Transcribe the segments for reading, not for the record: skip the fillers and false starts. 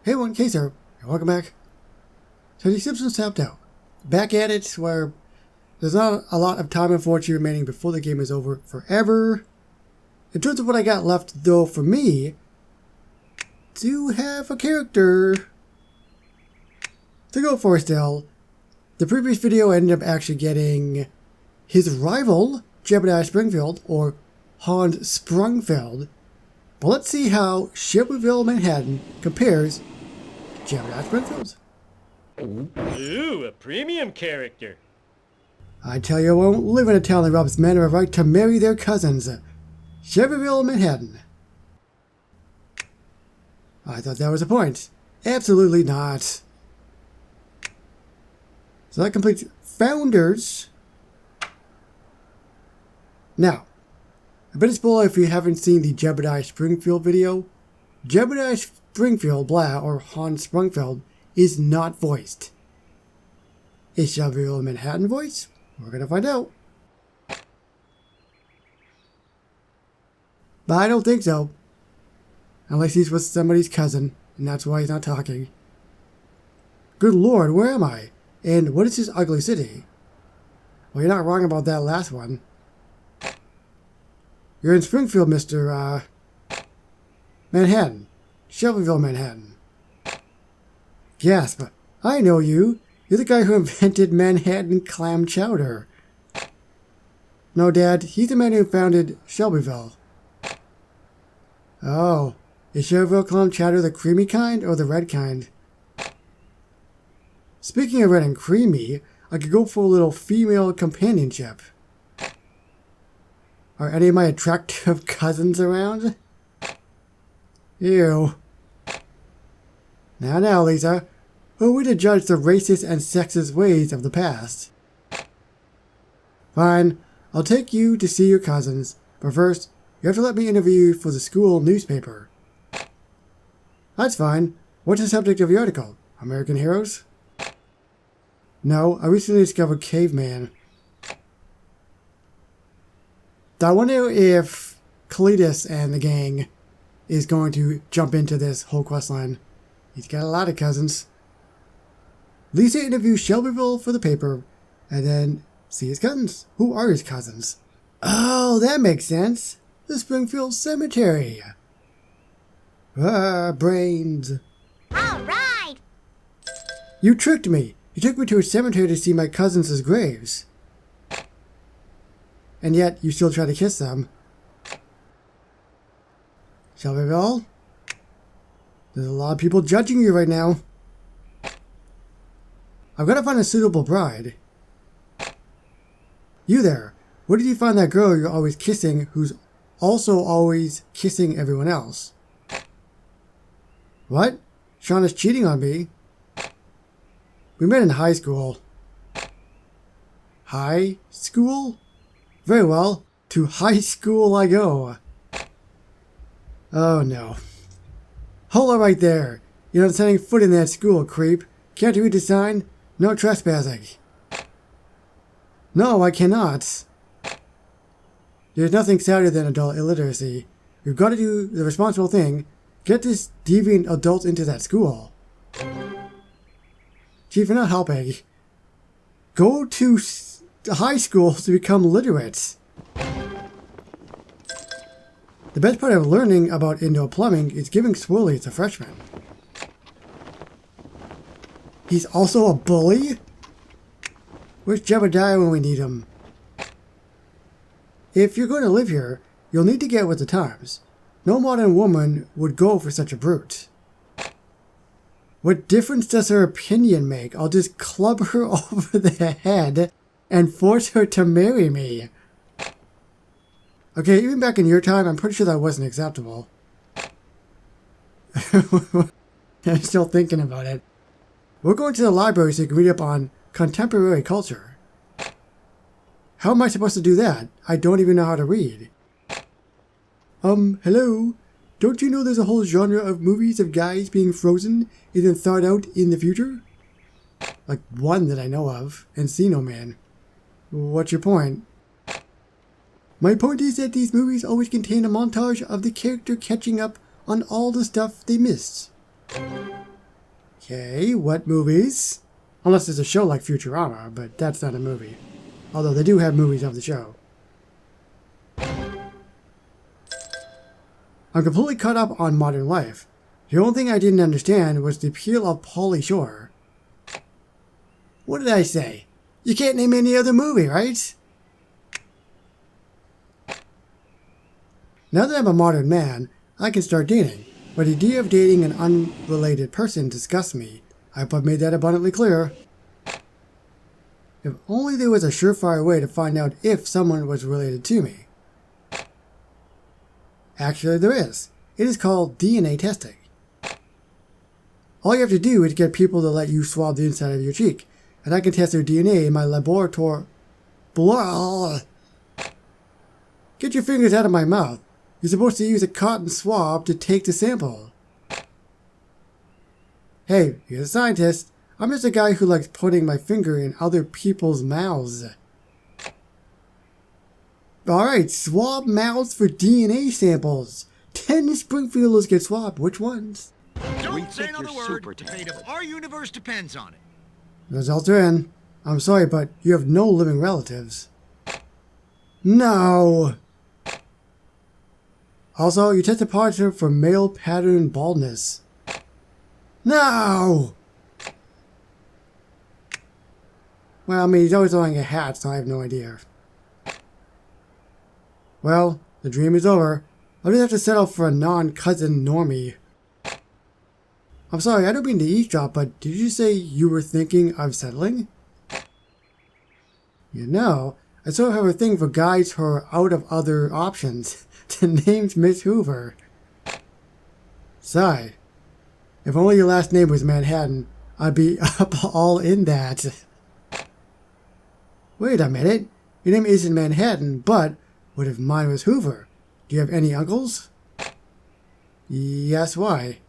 Hey everyone, Case here, and welcome back. So the Simpsons tapped out. Back at it, where there's not a lot of time unfortunately remaining before the game is over forever. In terms of what I got left though for me, to have a character to go for still. The previous video ended up actually getting his rival, Jebediah Springfield, or Hans Sprungfeld. But let's see how Shelbyville Manhattan compares to Jebediah Springfield. Ooh, a premium character. I tell you, I won't live in a town that robs men of a right to marry their cousins. Shelbyville Manhattan. I thought that was a point. Absolutely not. So that completes Founders. Now, a bit of spoiler if you haven't seen the Jebediah Springfield video. Jebediah Springfield, or Hans Sprungfeld, is not voiced. Is Shelbyville Manhattan voiced? We're gonna find out. But I don't think so. Unless he's with somebody's cousin, and that's why he's not talking. Good lord, where am I? And what is this ugly city? Well, you're not wrong about that last one. You're in Springfield, Mr. Manhattan. Shelbyville, Manhattan. Gasp. I know you. You're the guy who invented Manhattan clam chowder. No, Dad. He's the man who founded Shelbyville. Oh. Is Shelbyville clam chowder the creamy kind or the red kind? Speaking of red and creamy, I could go for a little female companionship. Are any of my attractive cousins around? Ew. Now, Lisa. Who are we to judge the racist and sexist ways of the past? Fine. I'll take you to see your cousins. But first, you have to let me interview you for the school newspaper. That's fine. What's the subject of your article? American heroes? No, I recently discovered caveman. I wonder if Cletus and the gang is going to jump into this whole questline. He's got a lot of cousins. Lisa interviews Shelbyville for the paper, and then see his cousins. Who are his cousins? Oh, that makes sense. The Springfield Cemetery. Brains. All right. You tricked me. You took me to a cemetery to see my cousins' graves. And yet, you still try to kiss them. Shelbyville? There's a lot of people judging you right now. I've got to find a suitable bride. You there. Where did you find that girl you're always kissing who's also always kissing everyone else? What? Sean is cheating on me. We met in high school. High school? Very well. To high school I go. Oh no. Hold on right there. You're not setting foot in that school, creep. Can't you read the sign? No trespassing. No, I cannot. There's nothing sadder than adult illiteracy. We've got to do the responsible thing. Get this deviant adult into that school. Chief, you're not helping. Go to high school to become literate. The best part of learning about indoor plumbing is giving Swirly as a freshman. He's also a bully? Where's Jebediah when we need him? If you're going to live here, you'll need to get with the times. No modern woman would go for such a brute. What difference does her opinion make? I'll just club her over the head and force her to marry me. Okay, even back in your time, I'm pretty sure that wasn't acceptable. I'm still thinking about it. We're going to the library so you can read up on contemporary culture. How am I supposed to do that? I don't even know how to read. Hello? Don't you know there's a whole genre of movies of guys being frozen and then thawed out in the future? Like one that I know of, Encino Man. What's your point? My point is that these movies always contain a montage of the character catching up on all the stuff they missed. Okay, what movies? Unless it's a show like Futurama, but that's not a movie. Although they do have movies of the show. I'm completely caught up on modern life. The only thing I didn't understand was the appeal of Pauly Shore. What did I say? You can't name any other movie, right? Now that I'm a modern man, I can start dating. But the idea of dating an unrelated person disgusts me. I hope I've made that abundantly clear. If only there was a surefire way to find out if someone was related to me. Actually, there is. It is called DNA testing. All you have to do is get people to let you swab the inside of your cheek, and I can test their DNA in my laboratory. Blah! Get your fingers out of my mouth. You're supposed to use a cotton swab to take the sample. Hey, you're a scientist. I'm just a guy who likes putting my finger in other people's mouths. Alright, swab mouths for DNA samples. 10 Springfielders get swabbed. Which ones? Don't say another word. The fate of our universe depends on it. Results are in. I'm sorry, but you have no living relatives. No! Also, you tested positive for male pattern baldness. No! Well, I mean, he's always wearing a hat, so I have no idea. Well, the dream is over. I'll just have to settle for a non-cousin normie. I'm sorry, I don't mean to eavesdrop, but did you say you were thinking of settling? You know, I sort of have a thing for guys who are out of other options. The name's Miss Hoover. Sigh. If only your last name was Manhattan, I'd be up all in that. Wait a minute. Your name isn't Manhattan, but what if mine was Hoover? Do you have any uncles? Yes, why?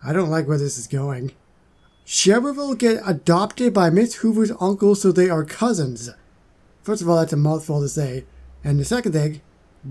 I don't like where this is going. Shelbyville get adopted by Miss Hoover's uncle so they are cousins. First of all, that's a mouthful to say. And the second thing,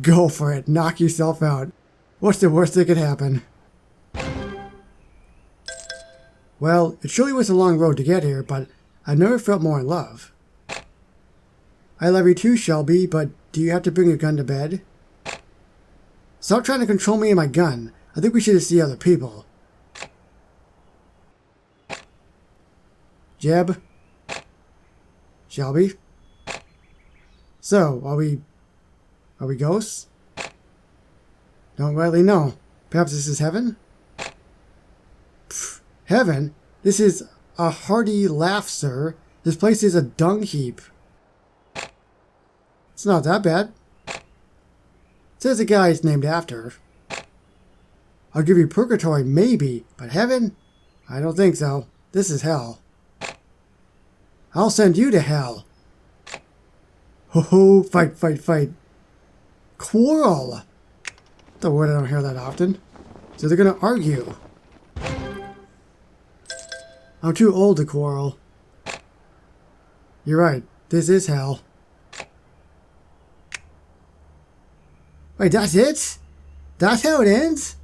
go for it. Knock yourself out. What's the worst that could happen? Well, it surely was a long road to get here, but I've never felt more in love. I love you too, Shelby, but do you have to bring your gun to bed? Stop trying to control me and my gun. I think we should see other people. Jeb? Shelby? So, are we ghosts? Don't rightly know. Perhaps this is heaven? Pfft, heaven? This is a hearty laugh, sir. This place is a dung heap. It's not that bad. It says the guy is named after. I'll give you purgatory, maybe, but heaven? I don't think so. This is hell. I'll send you to hell. Ho ho, fight, fight, fight. Quarrel. The word I don't hear that often. So they're gonna argue. I'm too old to quarrel. You're right, this is hell. Wait, that's it? That's how it ends?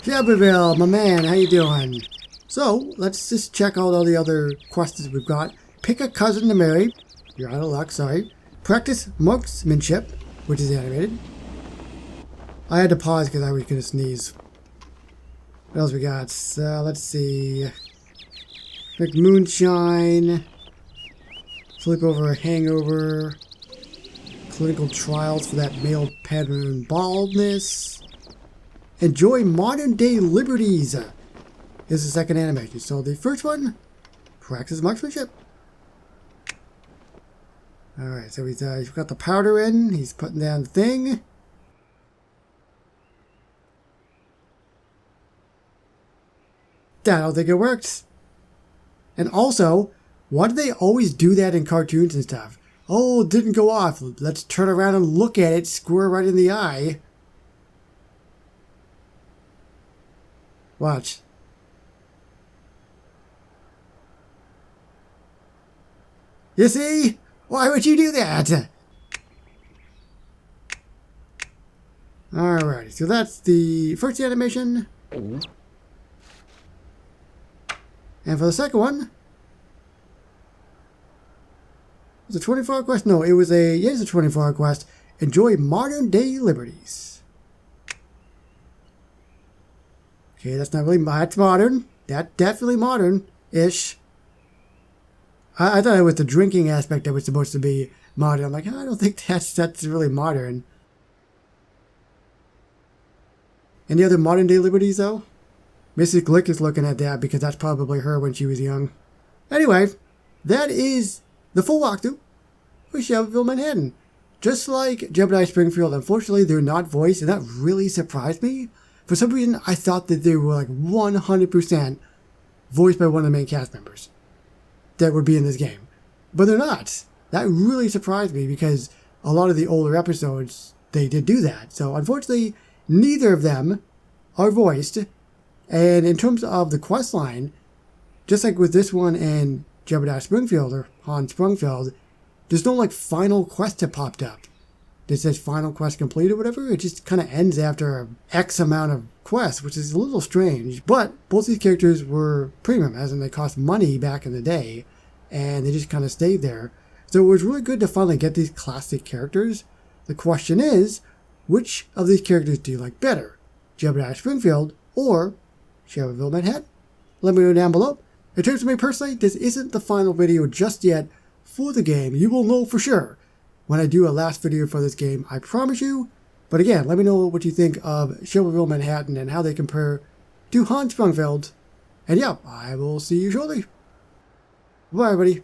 Shelbyville, my man, how you doing? So, let's just check out all the other quests we've got. Pick a cousin to marry. You're out of luck, sorry. Practice marksmanship, which is animated. I had to pause because I was going to sneeze. What else we got? Let's see. Make moonshine. Flip over a hangover. Clinical trials for that male pattern baldness. Enjoy modern day liberties. Is the second animation. So the first one, practice marksmanship. Alright, so he's got the powder in. He's putting down the thing. I don't think it worked. And also, why do they always do that in cartoons and stuff? Oh, it didn't go off. Let's turn around and look at it, square right in the eye. Watch. You see? Why would you do that? Alright, so that's the first animation. And for the second one, was it a 24-hour quest? No, it was a, yes, a 24-hour quest. Enjoy modern day liberties. Okay, that's not really, that's modern. That's definitely modern-ish. I thought it was the drinking aspect that was supposed to be modern. I'm like, I don't think that's really modern. Any other modern day liberties though? Mrs. Glick is looking at that because that's probably her when she was young. Anyway, that is the full walkthrough for Shelbyville Manhattan. Just like Jebediah Springfield, unfortunately they're not voiced, and that really surprised me. For some reason, I thought that they were like 100% voiced by one of the main cast members that would be in this game. But they're not. That really surprised me because a lot of the older episodes, they did do that. So unfortunately, neither of them are voiced. And in terms of the quest line, just like with this one and Jebediah Springfield or Hans Sprungfield, there's no like final quest that popped up that says final quest complete or whatever. It just kind of ends after X amount of quests, which is a little strange. But both these characters were premium, as in they cost money back in the day, and they just kind of stayed there. So it was really good to finally get these classic characters. The question is, which of these characters do you like better? Jebediah Springfield or Shelbyville Manhattan? Let me know down below. In terms of me personally, this isn't the final video just yet for the game. You will know for sure when I do a last video for this game, I promise you. But again, let me know what you think of Shelbyville Manhattan and how they compare to Hans Sprungfield. And yeah, I will see you shortly. Bye everybody.